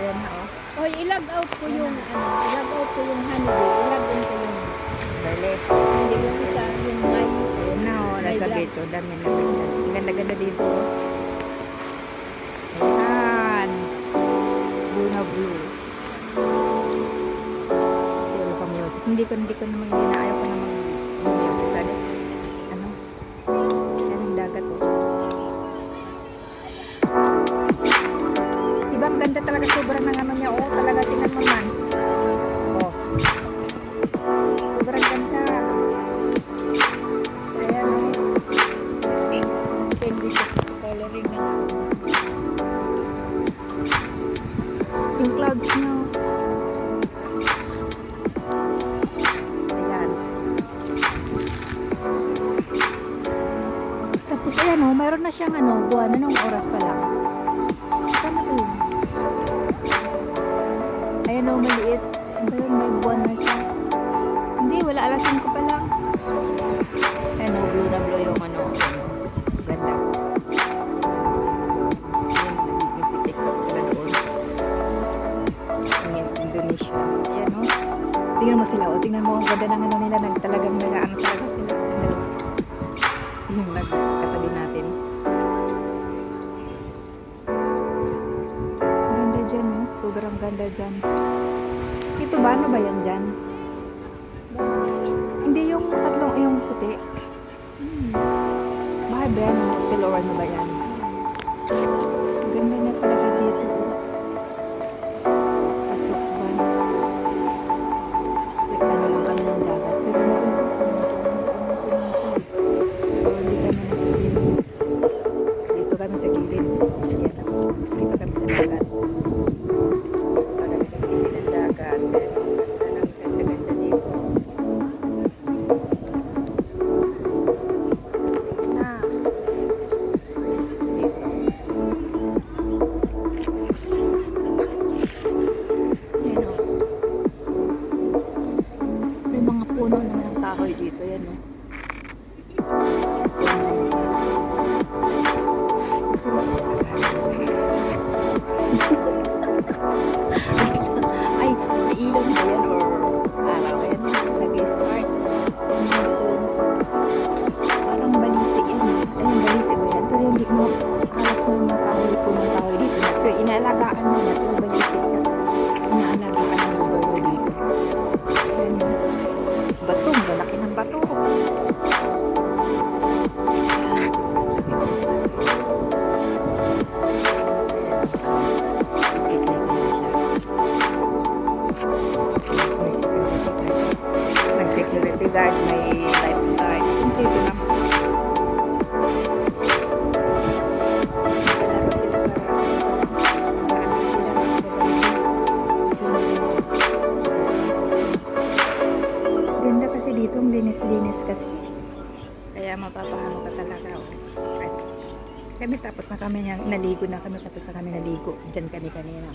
Ayan na, oh. O, i-log out ko yung, i-log out ko yung honeybee. I-log in ko yung, Dali. hindi yung isa, yung my. Ayan na, oh. Nasa May gate. So, dami na. Ang ganda-ganda dito, oh. Ayan. Blue na blue. Zero pa music. Hindi ko naman ayaw ko naman music. Sabi, ano? Yan ang dagat, oh. Ibang ganda talaga. Sobrang ng ano niya, oh. Talaga, tingnan mo man. Oh. Sobrang ganda. Ayan, oh. Pwede ko coloring na. Yung clouds nyo. Ayan. Tapos ayan, oh, mayroon na siyang ano, buwan. Anong oras pa lang? Saan na yun? Ayan, oh, maliit. Ano yun, may buwan na siya. Hindi, wala, alas 5 pa lang. Ayan, oh, blue na blue yung ano. Ganda. Indonesia. Ayan, oh. Tingnan mo sila, oh. Tingnan mo ang ganda ng ano nila. Talagang nag-ano talaga sila. Yung nagkatabi natin. Ganda dyan, oh. Sobrang ganda dyan. Ito ba? Ano ba yan dyan? Hindi yung tatlong, yung puti. Bahay ba yan? Hotel or ano ba yan? Ganda na talaga dito. Patsukban. Kasi ano lang kami ng dagat. Pero meron sa pero hindi kami nakikita. Dito kami sa gilid. Yan ako. Dito kami sa dagat. Dito kami sa gilid ng dagat. Pero ganda-ganda dito. Na. Dito. Yan o. May mga puno naman ng kahoy dito. Yan o. Ay, may ilog ba yan or araw yan? Nag-spark. Parang baliti yan. Ayun, baliti ba yan? Pero hindi mo alas mo yung mga kahoy po ng kahoy dito. Pero inaalagaan mo na. Pero baliti siya. Inaalagaan mo ba dito? Yan. Bato. Malaki ng bato. Security guard, may lifeguard. Dito lang. Ganda kasi dito, ang linis-linis kasi. Kaya mapapahalo ka talaga. Oh. Kami tapos na kami, naligo na kami, tapos na kami naligo. Diyan kami kanina.